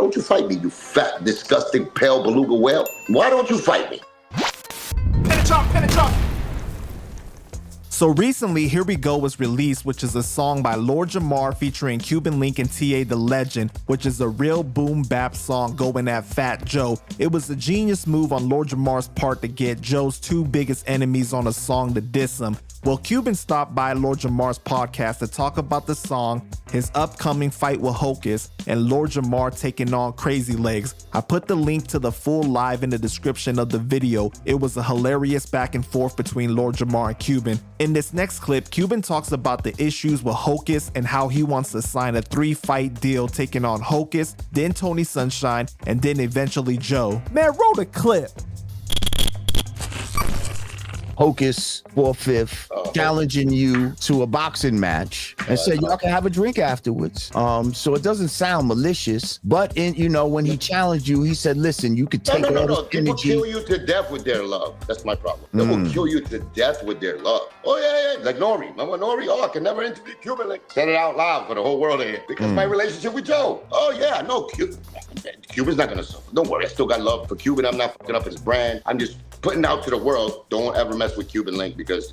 don't you fight me, you fat, disgusting, pale beluga whale? Why don't you fight me? Pin it up. So recently, Here We Go was released, which is a song by Lord Jamar featuring Cuban Link and TA The Legend, which is a real boom bap song going at Fat Joe. It was a genius move on Lord Jamar's part to get Joe's two biggest enemies on a song to diss him. Well, Cuban stopped by Lord Jamar's podcast to talk about the song, his upcoming fight with Hocus, and Lord Jamar taking on Crazy Legs. I put the link to the full live in the description of the video. It was a hilarious back and forth between Lord Jamar and Cuban. In this next clip, Cuban talks about the issues with Hocus and how he wants to sign a 3-fight deal taking on Hocus, then Tony Sunshine, and then eventually Joe. Man, roll the clip. Hocus 4/5 challenging you to a boxing match and said y'all can have a drink afterwards. So it doesn't sound malicious, but when he challenged you, he said, "Listen, you could take all this People energy." kill you to death with their love. That's my problem. They will kill you to death with their love. Oh yeah, like Nori. Remember Nori? Oh, I can never interview Cuban Link. Said it out loud for the whole world to hear because my relationship with Joe. Oh yeah, no, Cuban's not gonna suffer. Don't worry, I still got love for Cuban. I'm not fucking up his brand. I'm just putting out to the world, don't ever mess with Cuban Link because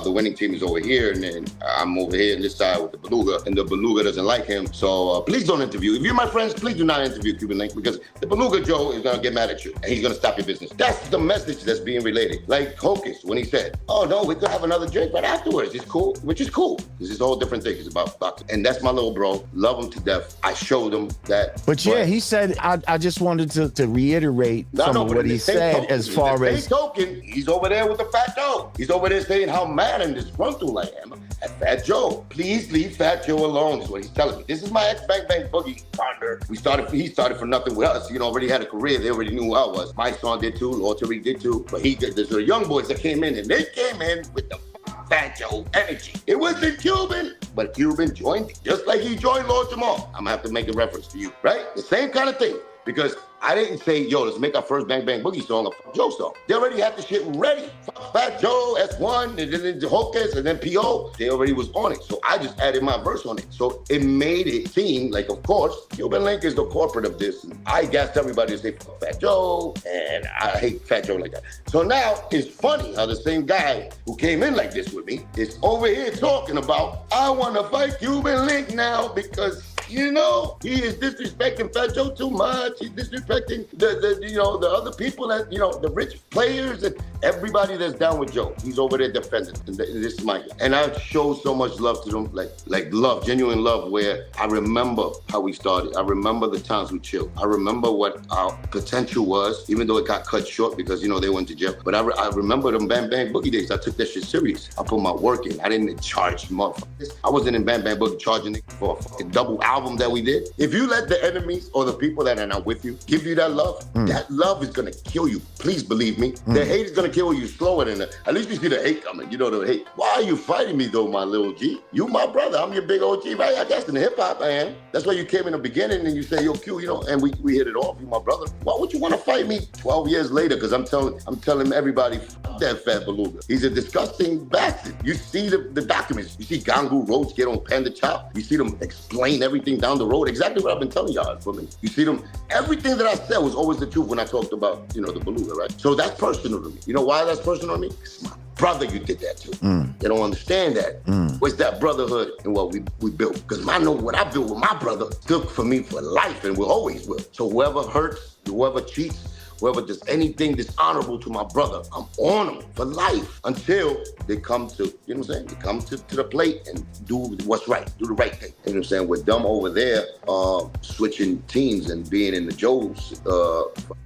the winning team is over here and then I'm over here on this side with the beluga and the beluga doesn't like him. So please don't interview. If you're my friends, please do not interview Cuban Link because the beluga Joe is gonna get mad at you and he's gonna stop your business. That's the message that's being related. Like Hocus, when he said, oh no, we could have another drink right afterwards. It's cool, which is cool. This is a whole different thing. It's about boxing. And that's my little bro. Love him to death. I showed him that. But yeah, he said, I just wanted to reiterate some of what he said as far as token, he's over there with the Fat Joe. He's over there saying how mad and disgruntled I am at Fat Joe. Please leave Fat Joe alone is what he's telling me. This is my ex-Bang Bang Boogie partner. He started for nothing with us. Already had a career. They already knew who I was. My son did too. Lord Tariq did too. But there's the young boys that came in and they came in with the Fat Joe energy. It wasn't Cuban, but Cuban joined just like he joined Lord Jamal. I'm gonna have to make a reference to you, right? The same kind of thing. Because I didn't say, yo, let's make our first Bang Bang Boogie song a Fuck Joe song. They already had the shit ready. Fuck Fat Joe, S1, and then the Hocus, and then P.O. They already was on it. So I just added my verse on it. So it made it seem like, of course, Cuban Link is the corporate of this. And I gassed everybody to say, fuck Fat Joe, and I hate Fat Joe like that. So now it's funny how the same guy who came in like this with me is over here talking about, I want to fight Cuban Link now because he is disrespecting Fat Joe too much. He's disrespecting the other people that, the rich players and everybody that's down with Joe. He's over there defending. And this is my guy. And I show so much love to them, like love, genuine love, where I remember how we started. I remember the times we chilled. I remember what our potential was, even though it got cut short because, they went to jail. But I remember them Bang Bang Boogie days. I took that shit serious. I put my work in. I didn't charge motherfuckers. I wasn't in Bang Bang Boogie charging for a fucking double album that we did. If you let the enemies or the people that are not with you give you that love is gonna kill you. Please believe me. The hate is gonna kill you slower than that. At least you see the hate coming. The hate. Why are you fighting me though, my little G? You my brother. I'm your big OG, right? I guess in hip hop I am. That's why you came in the beginning and you say, yo, Q, and we hit it off. You my brother. Why would you want to fight me 12 years later? Because I'm telling everybody, fuck that fat beluga. He's a disgusting bastard. You see the documents. You see Gangu Roach get on Panda Chop. You see them explain everything down the road. Exactly what I've been telling y'all for me. You see them. Everything that I said was always the truth when I talked about, the beluga, right? So that's personal to me. You know why that's personal to me? It's my brother you did that to. They don't understand that. What's that brotherhood and what we built? Because I know what I built with my brother took for me for life and will always will. So whoever hurts, whoever cheats, whoever does anything dishonorable to my brother, I'm on them for life until they come to, They come to the plate and do what's right, do the right thing. You know what I'm saying? With them over there, switching teams and being in the Joe's,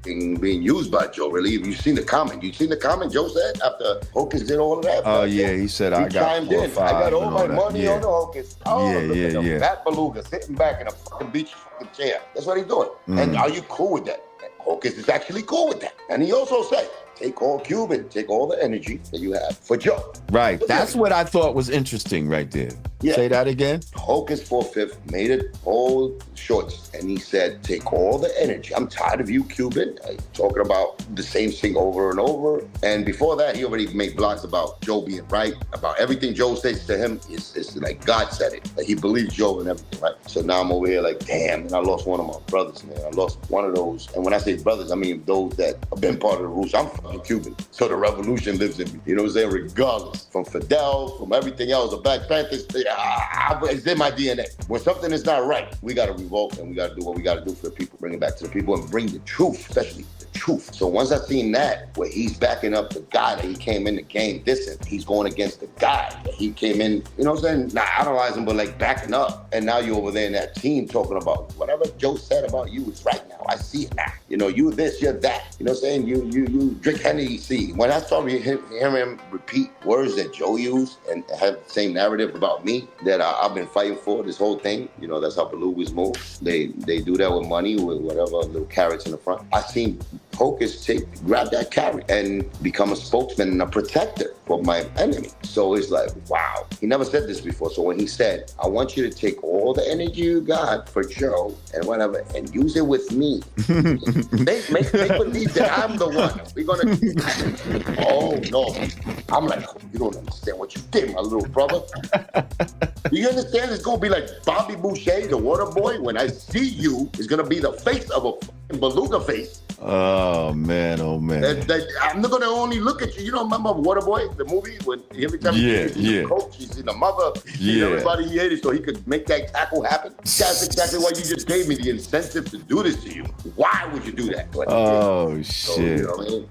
being used by Joe, really. Have you seen the comment? You seen the comment Joe said after Hocus did all of that? Oh, yeah, he said, I got 4 or 5. I got all my money on the Hocus. Oh, yeah, look at the yeah. fat beluga sitting back in a fucking beach fucking chair. That's what he's doing. And are you cool with that? Hocus is actually cool with that. And he also said, take all Cuban, take all the energy that you have for Joe. Right. That's what I thought was interesting right there. Yeah. Say that again. Hocus 4/5 made it all shorts, and he said, take all the energy. I'm tired of you, Cuban, talking about the same thing over and over. And before that, he already made blogs about Joe being right, about everything Joe says to him is like God said it. Like he believes Joe and everything, right? So now I'm over here like, damn, and I lost one of my brothers, man. I lost one of those. And when I say brothers, I mean those that have been part of the roots. I'm fucking Cuban, so the revolution lives in me. You know what I'm saying? Regardless, from Fidel, from everything else, the Black Panthers, it's in my DNA. When something is not right, we got to revolt and we got to do what we got to do for the people, bring it back to the people and bring the truth, especially the truth. So once I seen that, where he's backing up the guy that he came in the game dissing, he's going against the guy that he came in, you know what I'm saying? Not idolizing, but like backing up. And now you're over there in that team talking about whatever Joe said about you is right now. I see it now. You know, you this, you're that. You know what I'm saying? You drink Hennessy. See, when I started hearing him repeat words that Joe used and have the same narrative about me that I've been fighting for this whole thing, you know, that's how belugas move. They do that with money, with whatever, little carrots in the front. I seen Hocus grab that carrot and become a spokesman and a protector for my enemy. So it's like, wow. He never said this before. So when he said, I want you to take all the energy you got for Joe and whatever and use it with me. make believe that I'm the one. We're gonna. Oh no. I'm like, you don't understand what you did, my little brother. Do you understand? It's gonna be like Bobby Boucher, the water boy. When I see you, it's gonna be the face of a fucking beluga face. Oh man, I'm not gonna only look at you. You don't remember Waterboy, the movie, when every time he sees the coach, he sees the mother, he sees everybody he hated, so he could make that tackle happen. That's exactly why you just gave me the incentive to do this to you. Why would you do that? Oh shit! So, you know what I mean?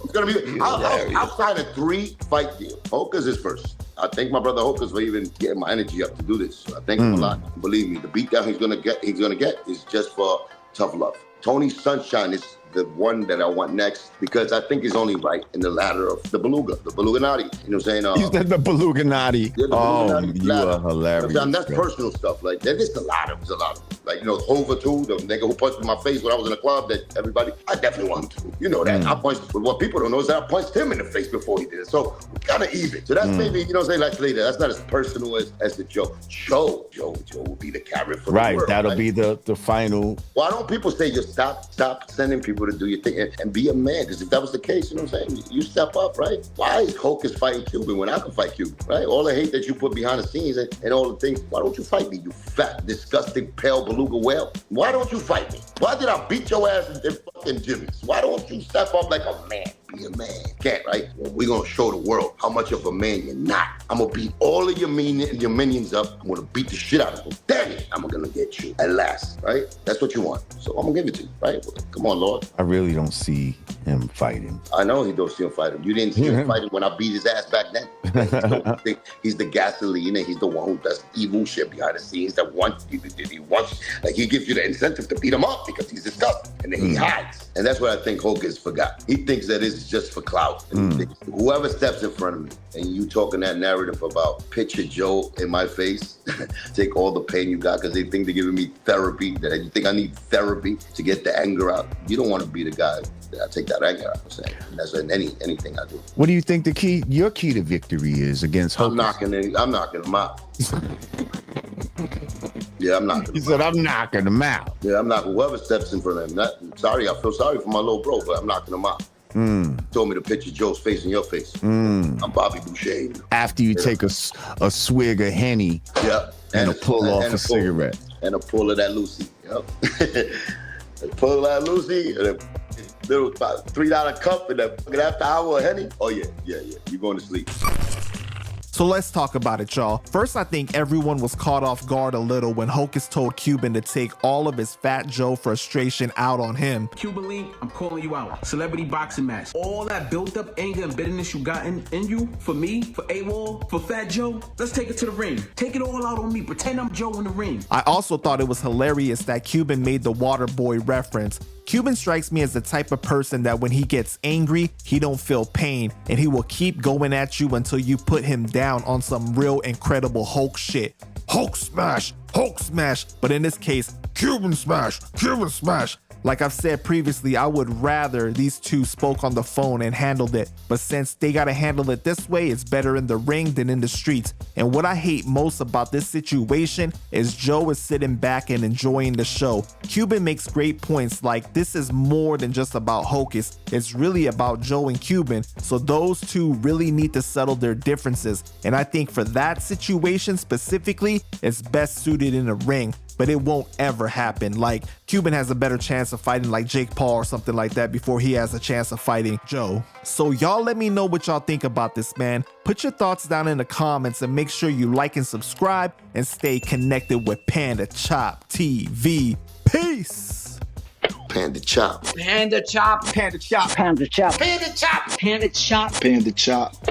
It's gonna be. I'll sign a 3-fight deal. Hocus is first. I thank my brother Hocus for even getting my energy up to do this. I thank him a lot. Believe me, the beatdown he's gonna get is just for tough love. Tony Sunshine is the one that I want next because I think he's only right in the ladder of the Beluganati. You know what I'm saying? You said the Beluganati. Yeah, the Beluganati you are hilarious. That's personal stuff. Like, there's a lot of them. Like, you know, Hova too, the nigga who punched in my face when I was in the club that everybody, I definitely want him to. You know that. I punched, but what people don't know is that I punched him in the face before he did it. So we're kind of even. So that's maybe, you know what I'm saying, like later. That's not as personal as the Joe. Joe will be the carrot for the world. That'll be the final. Why don't people say just stop sending people to do your thing and be a man? Because if that was the case, you know what I'm saying, you step up, right? Why is Hocus fighting Cuban when I can fight Cuban, right? All the hate that you put behind the scenes and all the things, why don't you fight me, you fat, disgusting, pale beluga whale? Why don't you fight me? Why did I beat your ass in fucking Jimmy's? Why don't you step up like a man? Be a man. Can't, right? Well, we're gonna show the world how much of a man you're not. I'm gonna beat all of your minions up. I'm gonna beat the shit out of them. Damn it, I'm gonna get you at last, right? That's what you want. So I'm gonna give it to you, right? Come on, Lord. I really don't see him fighting. I know he don't see him fighting. You didn't see him fighting when I beat his ass back then. He's the gasoline and he's the one who does evil shit behind the scenes that he wants, like he gives you the incentive to beat him up because he's disgusting. And then he hides. And that's what I think Hocus forgot. He thinks that it's just for clout. And he thinks whoever steps in front of me and you talking that narrative about picture Joe in my face, take all the pain you got because they think they're giving me therapy, that you think I need therapy to get the anger out. You don't want to be the guy that I take that anger out. I'm saying. And that's in anything I do. What do you think your key to victory is against Hocus? I'm knocking him out. Yeah, I'm knocking him out. He said, I'm knocking him out. Yeah, I'm knocking whoever steps in front of him. I feel sorry for my little bro, but I'm knocking him out. Told me to picture Joe's face in your face. I'm Bobby Boucher. After you take a swig of Henny and a pull off a cigarette. And a pull of that Lucy. Yep. A pull of that Lucy and a little about $3 cup and a fucking after hour of Henny. Oh yeah. You're going to sleep. So let's talk about it, y'all. First, I think everyone was caught off guard a little when Hocus told Cuban to take all of his Fat Joe frustration out on him. Cuban Link, I'm calling you out. Celebrity boxing match. All that built up anger and bitterness you got in you, for me, for AWOL, for Fat Joe, let's take it to the ring. Take it all out on me. Pretend I'm Joe in the ring. I also thought it was hilarious that Cuban made the water boy reference. Cuban strikes me as the type of person that when he gets angry, he don't feel pain and he will keep going at you until you put him down on some real incredible Hulk shit. Hulk smash, Hulk smash, but in this case, Cuban smash, Cuban smash. Like I've said previously, I would rather these two spoke on the phone and handled it, but since they gotta handle it this way, it's better in the ring than in the streets. And what I hate most about this situation is Joe is sitting back and enjoying the show. Cuban makes great points like this is more than just about Hocus, it's really about Joe and Cuban, so those two really need to settle their differences. And I think for that situation specifically, it's best suited in a ring. But it won't ever happen. Like, Cuban has a better chance of fighting like Jake Paul or something like that before he has a chance of fighting Joe. So y'all let me know what y'all think about this, man. Put your thoughts down in the comments and make sure you like and subscribe and stay connected with Panda Chop TV. Peace. Panda Chop. Panda Chop. Panda chop. Panda Chop. Panda Chop. Panda Chop. Panda Chop.